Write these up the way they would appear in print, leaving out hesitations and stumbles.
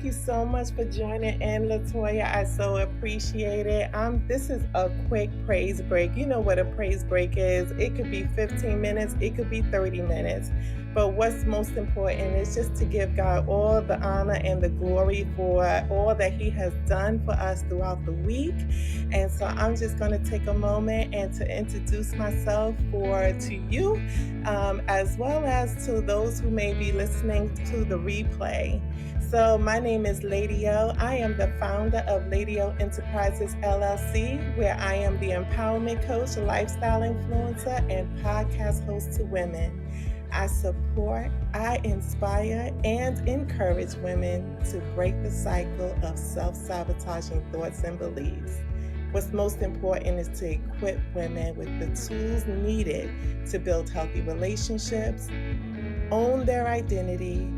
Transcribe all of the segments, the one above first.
you so much for joining in, Latoya. I so appreciate it. This is a quick praise break. You know what a praise break is. It could be 15 minutes, it could be 30 minutes. But what's most important is just to give God all the honor and the glory for all that He has done for us throughout the week. And so I'm just going to take a moment and to introduce myself to you, as well as to those who may be listening to the replay. So my name is Lady O. I am the founder of Lady O Enterprises LLC, where I am the empowerment coach, lifestyle influencer, and podcast host to women. I support, I inspire, and encourage women to break the cycle of self-sabotaging thoughts and beliefs. What's most important is to equip women with the tools needed to build healthy relationships, own their identity,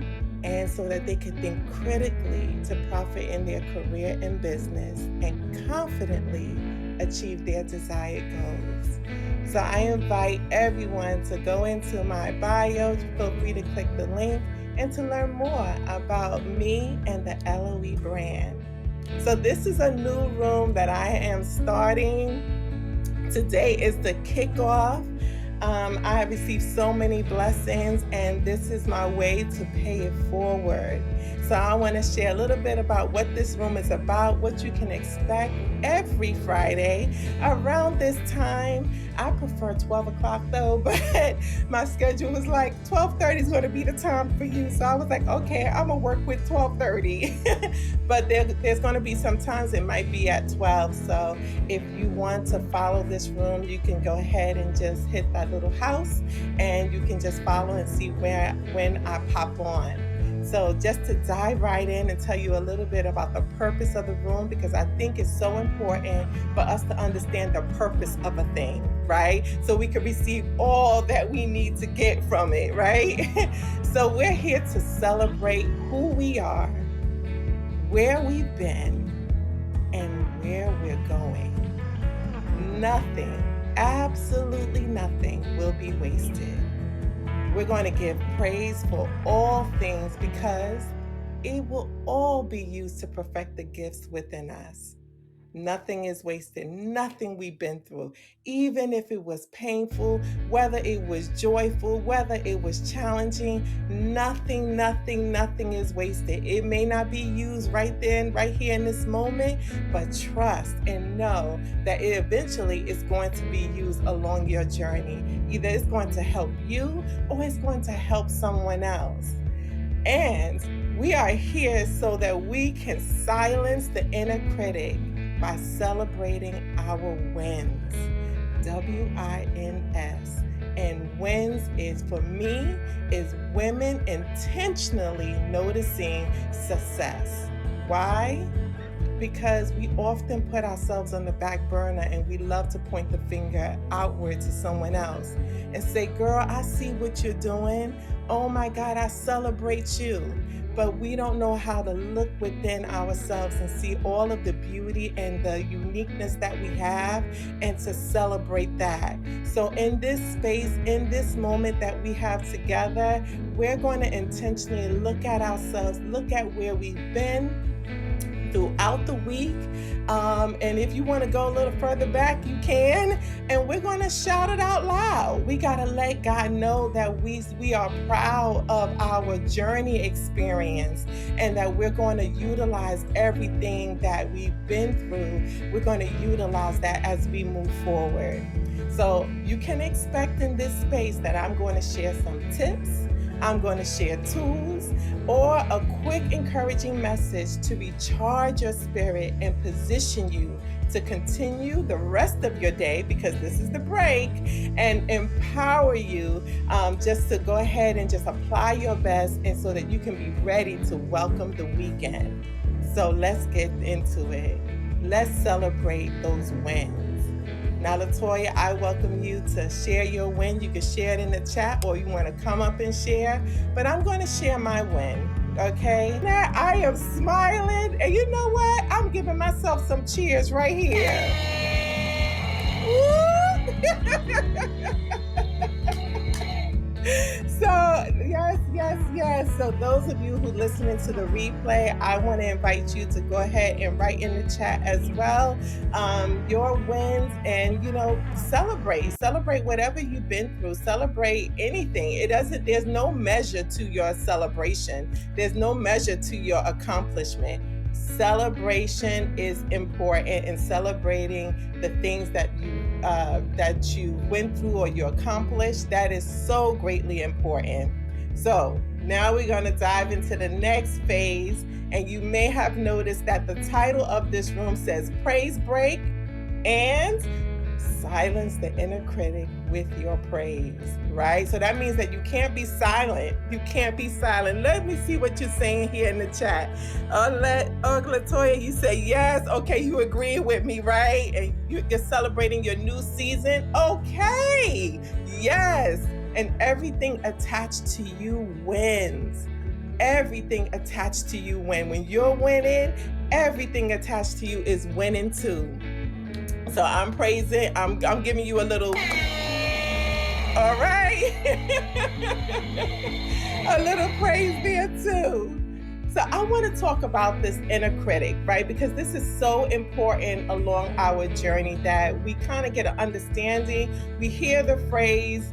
and so that they can think critically to profit in their career and business and confidently achieve their desired goals. So I invite everyone to go into my bio, feel free to click the link, and to learn more about me and the LOE brand. So this is a new room that I am starting. Today is the kickoff. I have received so many blessings, and this is my way to pay it forward. So I want to share a little bit about what this room is about, what you can expect every Friday around this time. I prefer 12 o'clock though, but my schedule was like 12:30 is going to be the time for you. So I was like, okay, I'm going to work with 12:30. But there's going to be some times it might be at 12. So if you want to follow this room, you can go ahead and just hit that little house and you can just follow and see when I pop on. So just to dive right in and tell you a little bit about the purpose of the room, because I think it's so important for us to understand the purpose of a thing, right? So we can receive all that we need to get from it, right? So we're here to celebrate who we are, where we've been, and where we're going. Nothing, absolutely nothing will be wasted. We're going to give praise for all things because it will all be used to perfect the gifts within us. Nothing is wasted, nothing we've been through, even if it was painful, whether it was joyful, whether it was challenging, nothing is wasted. It may not be used right then, right here in this moment, but trust and know that it eventually is going to be used along your journey. Either it's going to help you or it's going to help someone else. And we are here so that we can silence the inner critic by celebrating our wins, WINS. And wins is, for me, is women intentionally noticing success. Why? Because we often put ourselves on the back burner and we love to point the finger outward to someone else and say, girl, I see what you're doing. Oh my God, I celebrate you. But we don't know how to look within ourselves and see all of the beauty and the uniqueness that we have and to celebrate that. So in this space, in this moment that we have together, we're going to intentionally look at ourselves, look at where we've been throughout the week. And if you want to go a little further back, you can. And we're going to shout it out loud. We got to let God know that we are proud of our journey experience and that we're going to utilize everything that we've been through. We're going to utilize that as we move forward. So you can expect in this space that I'm going to share some tips. I'm going to share tools or a quick encouraging message to recharge your spirit and position you to continue the rest of your day, because this is the break, and empower you just to go ahead and just apply your best, and so that you can be ready to welcome the weekend. So let's get into it. Let's celebrate those wins. Now, Latoya, I welcome you to share your win. You can share it in the chat or you want to come up and share, but I'm going to share my win, okay? Now, I am smiling, and you know what? I'm giving myself some cheers right here. So, yes. So those of you who listening to the replay, I want to invite you to go ahead and write in the chat as well your wins, and celebrate whatever you've been through. Celebrate anything. There's no measure to your celebration. There's no measure to your accomplishment. Celebration is important, and celebrating the things that you went through or you accomplished, that is so greatly important. So now we're going to dive into the next phase, and you may have noticed that the title of this room says Praise Break and Silence the Inner Critic with Your Praise, right? So that means that you can't be silent. You can't be silent. Let me see what you're saying here in the chat. Latoya, you say yes. Okay, you agree with me, right? And you're celebrating your new season. Okay, yes. And everything attached to you wins. Everything attached to you wins. When you're winning, everything attached to you is winning too. So I'm praising, I'm giving you a little, all right? A little praise there too. So I want to talk about this inner critic, right? Because this is so important along our journey that we kind of get an understanding. We hear the phrase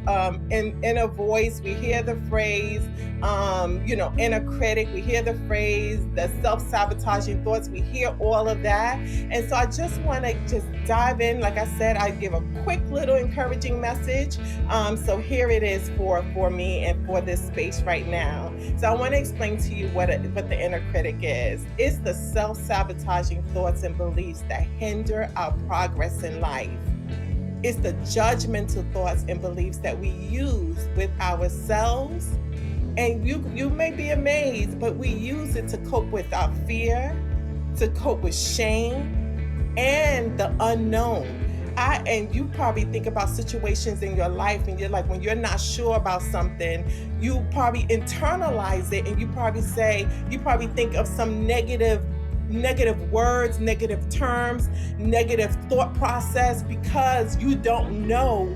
in a voice. We hear the phrase, inner critic. We hear the phrase, the self-sabotaging thoughts. We hear all of that. And so I just want to just dive in. Like I said, I give a quick little encouraging message. So here it is for me and for this space right now. So I want to explain to you what the inner critic is. It's the self-sabotaging thoughts and beliefs that hinder our progress in life. It's the judgmental thoughts and beliefs that we use with ourselves. And you may be amazed, but we use it to cope with our fear, to cope with shame, and the unknown. And you probably think about situations in your life, and you're like, when you're not sure about something, you probably internalize it, and you probably think of some negative words, negative terms, negative thought process, because you don't know,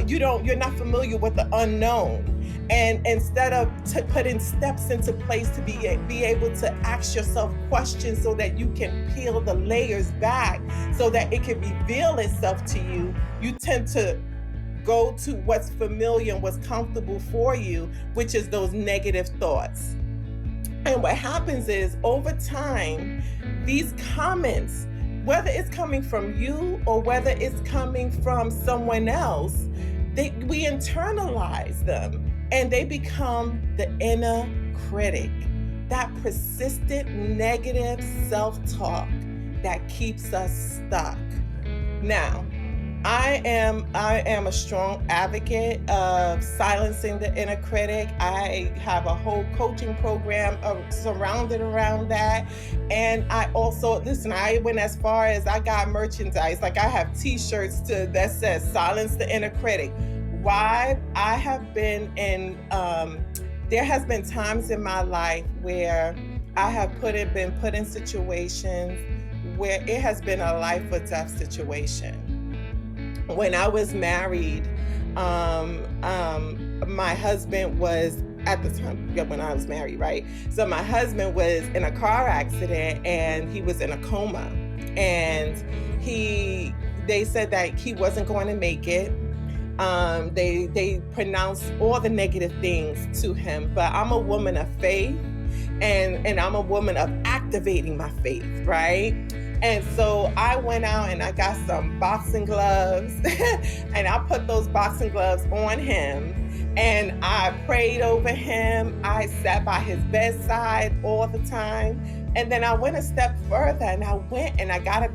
you're not familiar with the unknown. And instead of putting steps into place to be able to ask yourself questions so that you can peel the layers back so that it can reveal itself to you, you tend to go to what's familiar and what's comfortable for you, which is those negative thoughts. And what happens is, over time, these comments, whether it's coming from you or whether it's coming from someone else, we internalize them. And they become the inner critic, that persistent negative self-talk that keeps us stuck. Now, I am a strong advocate of silencing the inner critic. I have a whole coaching program surrounded around that. And I also, I went as far as I got merchandise. Like, I have t-shirts that says silence the inner critic. Why? I have been there has been times in my life where I have been put in situations where it has been a life or death situation. When I was married, my husband was, at the time, when I was married, right? So my husband was in a car accident and he was in a coma. And they said that he wasn't going to make it. They pronounced all the negative things to him, but I'm a woman of faith, and I'm a woman of activating my faith, right? And so I went out and I got some boxing gloves and I put those boxing gloves on him, and I prayed over him. I sat by his bedside all the time. And then I went a step further, and I went and I got a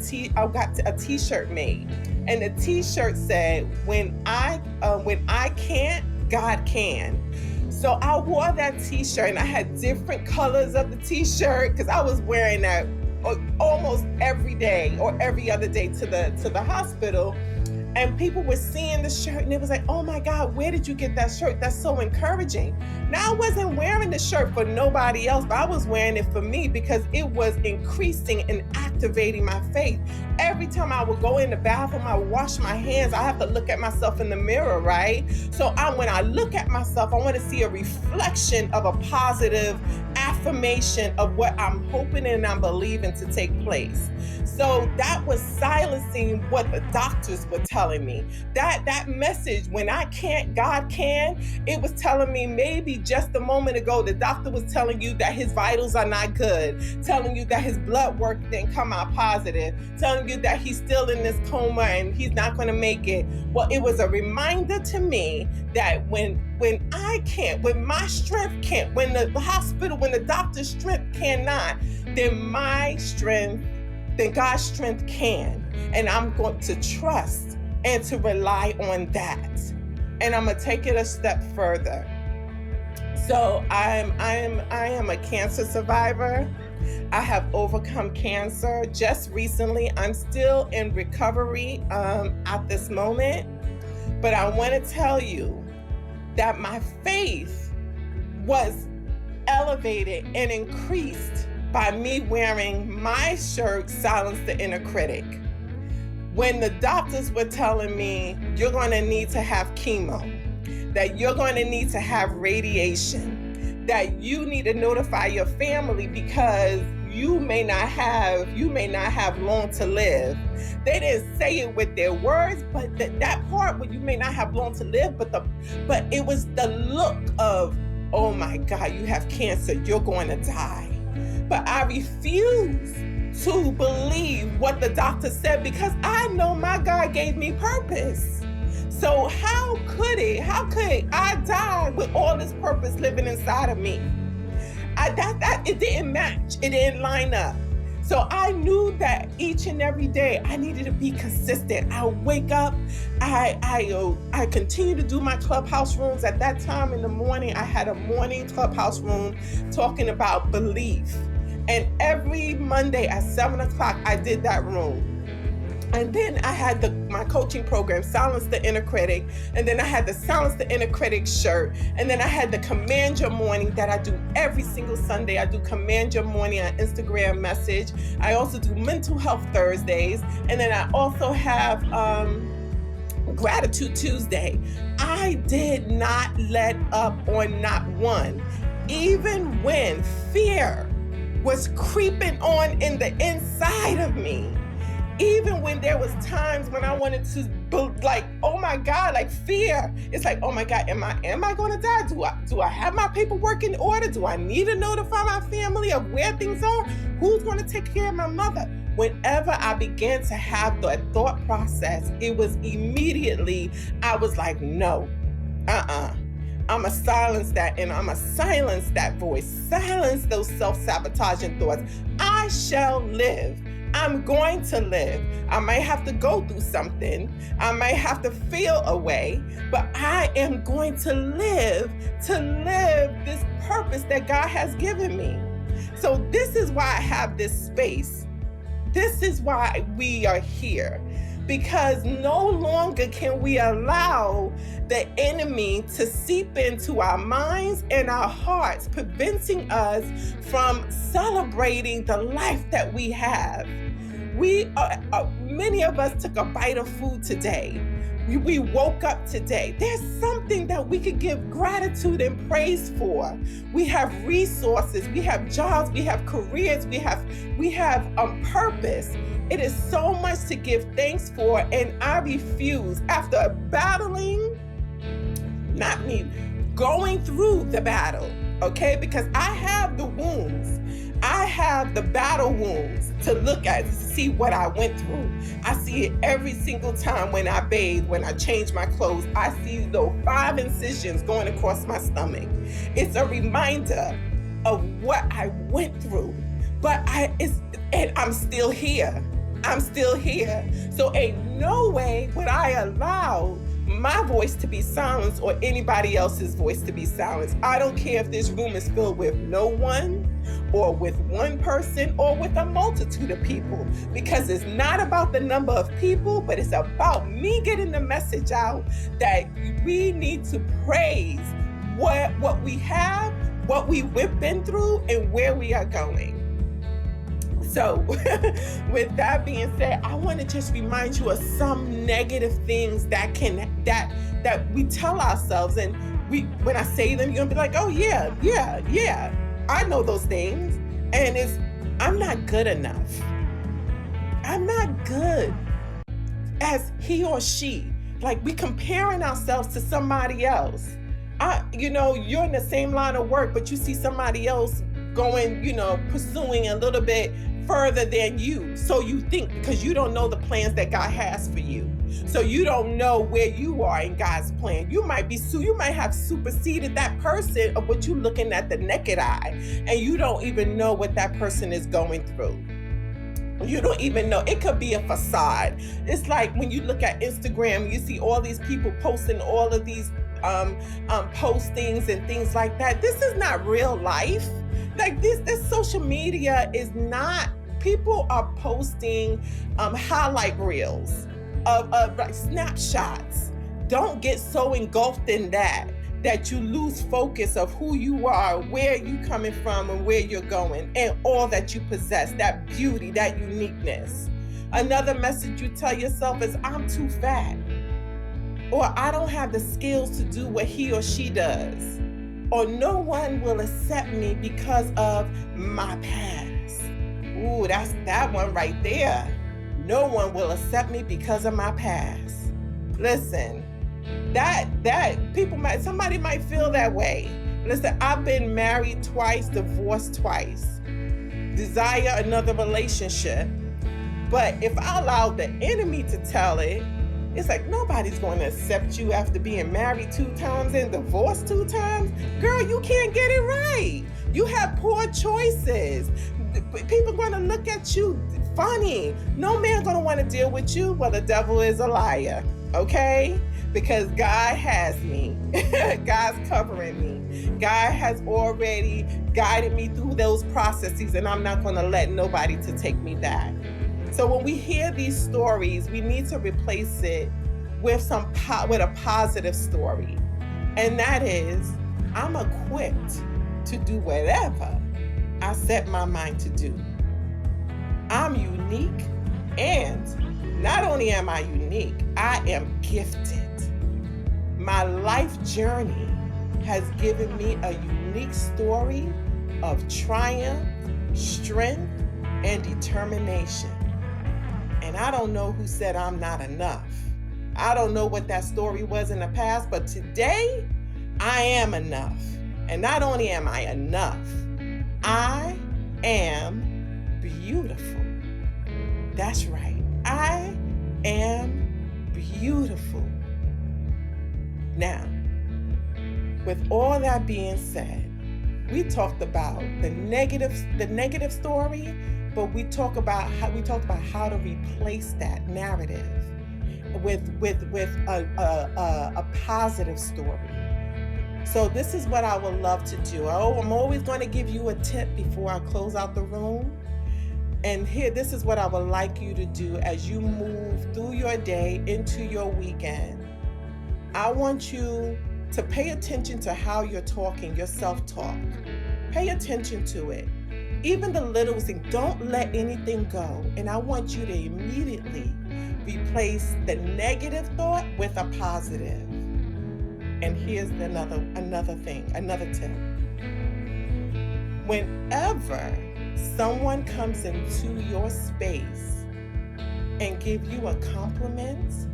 t-shirt made. And the t-shirt said, when I can't, God can. So I wore that t-shirt, and I had different colors of the t-shirt because I was wearing that almost every day or every other day to the hospital. And people were seeing the shirt and it was like, oh my God, where did you get that shirt? That's so encouraging. Now I wasn't wearing the shirt for nobody else, but I was wearing it for me because it was increasing and activating my faith. Every time I would go in the bathroom, I would wash my hands, I have to look at myself in the mirror, right? So when I look at myself, I want to see a reflection of a positive affirmation of what I'm hoping and I'm believing to take place. So that was silencing what the doctors were telling me. That message, when I can't, God can, it was telling me maybe just a moment ago, the doctor was telling you that his vitals are not good, telling you that his blood work didn't come out positive, telling you that he's still in this coma and he's not going to make it. Well, it was a reminder to me that when I can't, when my strength can't, when the hospital, when the doctor's strength cannot, then God's strength can. And I'm going to trust and to rely on that. And I'm gonna take it a step further. So I am a cancer survivor. I have overcome cancer just recently. I'm still in recovery at this moment. But I want to tell you that my faith was elevated and increased by me wearing my shirt, Silence the Inner Critic. When the doctors were telling me, you're going to need to have chemo, that you're going to need to have radiation, that you need to notify your family because you may not have long to live. They didn't say it with their words, but that part where you may not have long to live, but it was the look of, oh my God, you have cancer, you're going to die. But I refuse to believe what the doctor said because I know my God gave me purpose. So how could I die with all this purpose living inside of me? It didn't match. It didn't line up. So I knew that each and every day I needed to be consistent. I wake up, I continue to do my clubhouse rooms. At that time in the morning, I had a morning clubhouse room talking about belief. And every Monday at 7 o'clock, I did that room. And then I had my coaching program, Silence the Inner Critic. And then I had the Silence the Inner Critic shirt. And then I had the Command Your Morning that I do every single Sunday. I do Command Your Morning on Instagram message. I also do Mental Health Thursdays. And then I also have Gratitude Tuesday. I did not let up on not one. Even when fear was creeping on in the inside of me. Even when there was times when I wanted to, like, oh my God, like fear. It's like, oh my God, am I going to die? Do I have my paperwork in order? Do I need to notify my family of where things are? Who's going to take care of my mother? Whenever I began to have the thought process, it was immediately, I was like, no, I'm going to silence that, and I'm going to silence that voice, silence those self-sabotaging thoughts. I shall live. I'm going to live. I might have to go through something. I might have to feel a way, but I am going to live this purpose that God has given me. So this is why I have this space. This is why we are here. Because no longer can we allow the enemy to seep into our minds and our hearts, preventing us from celebrating the life that we have. Many of us took a bite of food today. We woke up today. There's something that we could give gratitude and praise for. We have resources, we have jobs, we have careers, we have purpose. It is so much to give thanks for, and I refuse, after battling, going through the battle, okay? Because I have the wounds. I have the battle wounds to look at, to see what I went through. I see it every single time when I bathe, when I change my clothes. I see those 5 incisions going across my stomach. It's a reminder of what I went through. But I'm still here. I'm still here. So ain't no way would I allow my voice to be silenced or anybody else's voice to be silenced. I don't care if this room is filled with no one or with one person or with a multitude of people, because it's not about the number of people, but it's about me getting the message out that we need to praise what we have, what we've been through, and where we are going. So with that being said, I want to just remind you of some negative things that we tell ourselves, and when I say them, you're gonna be like, oh yeah, I know those things. And I'm not good enough. I'm not good as he or she. Like, we comparing ourselves to somebody else. You're in the same line of work, but you see somebody else going, pursuing a little bit further than you. So you think, because you don't know the plans that God has for you. So you don't know where you are in God's plan. You might have superseded that person of what you're looking at the naked eye, and you don't even know what that person is going through. You don't even know. It could be a facade. It's like when you look at Instagram, you see all these people posting all of these postings and things like that. This is not real life. Like this social media is not. People are posting highlight reels of like snapshots. Don't get so engulfed in that you lose focus of who you are, where you coming from, and where you're going, and all that you possess, that beauty, that uniqueness. Another message you tell yourself is, I'm too fat, or I don't have the skills to do what he or she does, or no one will accept me because of my past. Ooh, that's that one right there. No one will accept me because of my past. Listen, somebody might feel that way. Listen, I've been married twice, divorced twice, desire another relationship. But if I allow the enemy to tell it, it's like, nobody's going to accept you after being married 2 times and divorced 2 times. Girl, you can't get it right. You have poor choices. People are going to look at you funny. No man's going to want to deal with you. Well, the devil is a liar, okay? Because God has me. God's covering me. God has already guided me through those processes, and I'm not going to let nobody to take me back. So when we hear these stories, we need to replace it with a positive story. And that is, I'm equipped to do whatever I set my mind to do. I'm unique, and not only am I unique, I am gifted. My life journey has given me a unique story of triumph, strength, and determination. And I don't know who said I'm not enough. I don't know what that story was in the past, but today I am enough. And not only am I enough, I am beautiful. That's right. I am beautiful. Now, with all that being said, we talked about the negative story, but we talked about how to replace that narrative with a positive story. So this is what I would love to do. I'm always going to give you a tip before I close out the room. And this is what I would like you to do as you move through your day into your weekend. I want you to pay attention to how you're talking, your self-talk. Pay attention to it. Even the little things, don't let anything go. And I want you to immediately replace the negative thought with a positive. And here's another tip. Whenever someone comes into your space and give you a compliment,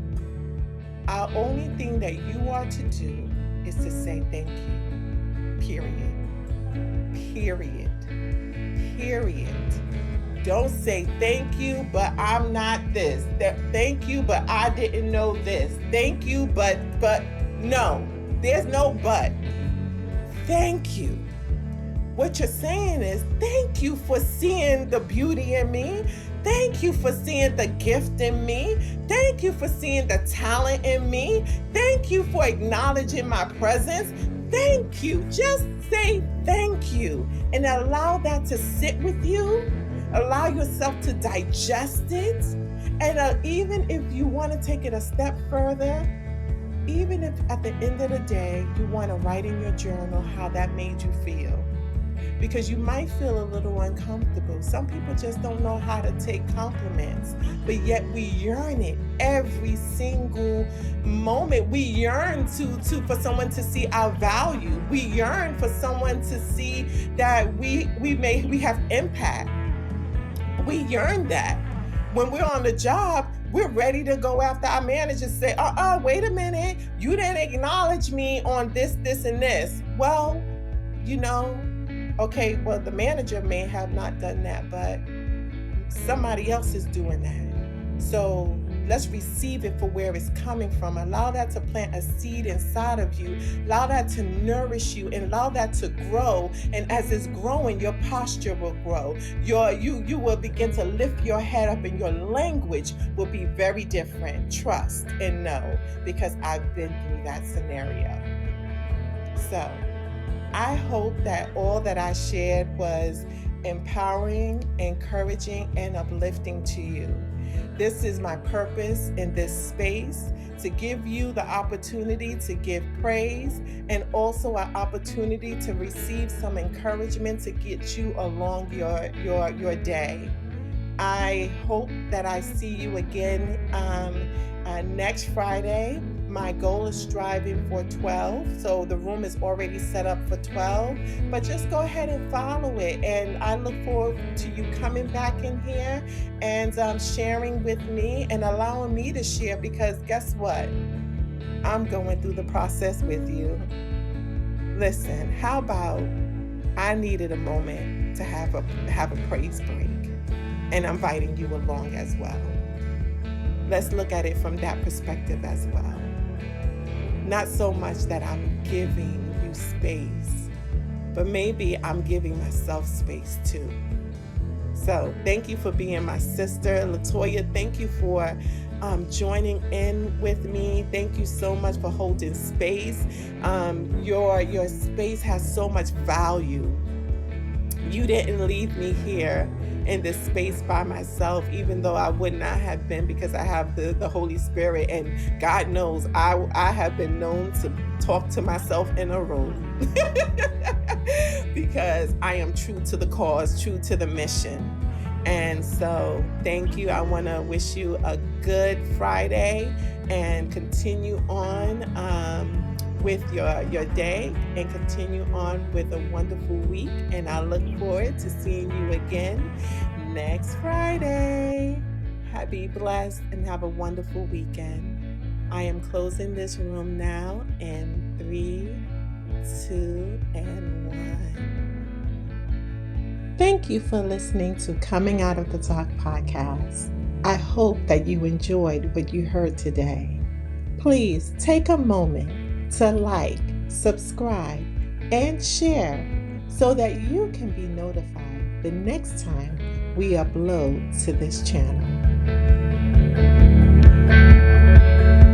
our only thing that you are to do is to say thank you. Period. Don't say thank you, but I'm not this. Thank you, but I didn't know this. Thank you, but no. There's no but. Thank you. What you're saying is, thank you for seeing the beauty in me. Thank you for seeing the gift in me. Thank you for seeing the talent in me. Thank you for acknowledging my presence. thank you. Just say thank you and allow that to sit with you. Allow yourself to digest it. And even if you want to take it a step further, even if at the end of the day you want to write in your journal how that made you feel, because you might feel a little uncomfortable. Some people just don't know how to take compliments, but yet we yearn it every single moment. We yearn for someone to see our value. We yearn for someone to see that we have impact. We yearn that. When we're on the job, we're ready to go after our manager, say, wait a minute, you didn't acknowledge me on this, and this. Well, okay, well, the manager may have not done that, but somebody else is doing that. So let's receive it for where it's coming from. Allow that to plant a seed inside of you. Allow that to nourish you and allow that to grow. And as it's growing, your posture will grow. You will begin to lift your head up and your language will be very different. Trust and know, because I've been through that scenario. So I hope that all that I shared was empowering, encouraging, and uplifting to you. This is my purpose in this space, to give you the opportunity to give praise and also an opportunity to receive some encouragement to get you along your day. I hope that I see you again next Friday. My goal is striving for 12, so the room is already set up for 12, but just go ahead and follow it. And I look forward to you coming back in here and sharing with me and allowing me to share, because guess what? I'm going through the process with you. Listen, how about I needed a moment to have a praise break, and I'm inviting you along as well. Let's look at it from that perspective as well. Not so much that I'm giving you space, but maybe I'm giving myself space too. So thank you for being my sister. Latoya, thank you for joining in with me. Thank you so much for holding space. Your space has so much value. You didn't leave me here in this space by myself, even though I would not have been, because I have the Holy Spirit, and God knows I have been known to talk to myself in a room because I am true to the cause, true to the mission. And so thank you. I want to wish you a good Friday and continue on with your day, and continue on with a wonderful week. And I look forward to seeing you again next Friday. Be blessed and have a wonderful weekend. I am closing this room now in 3, 2, and 1. Thank you for listening to Coming Out of the Dark podcast. I hope that you enjoyed what you heard today. Please take a moment to like, subscribe, and share so that you can be notified the next time we upload to this channel.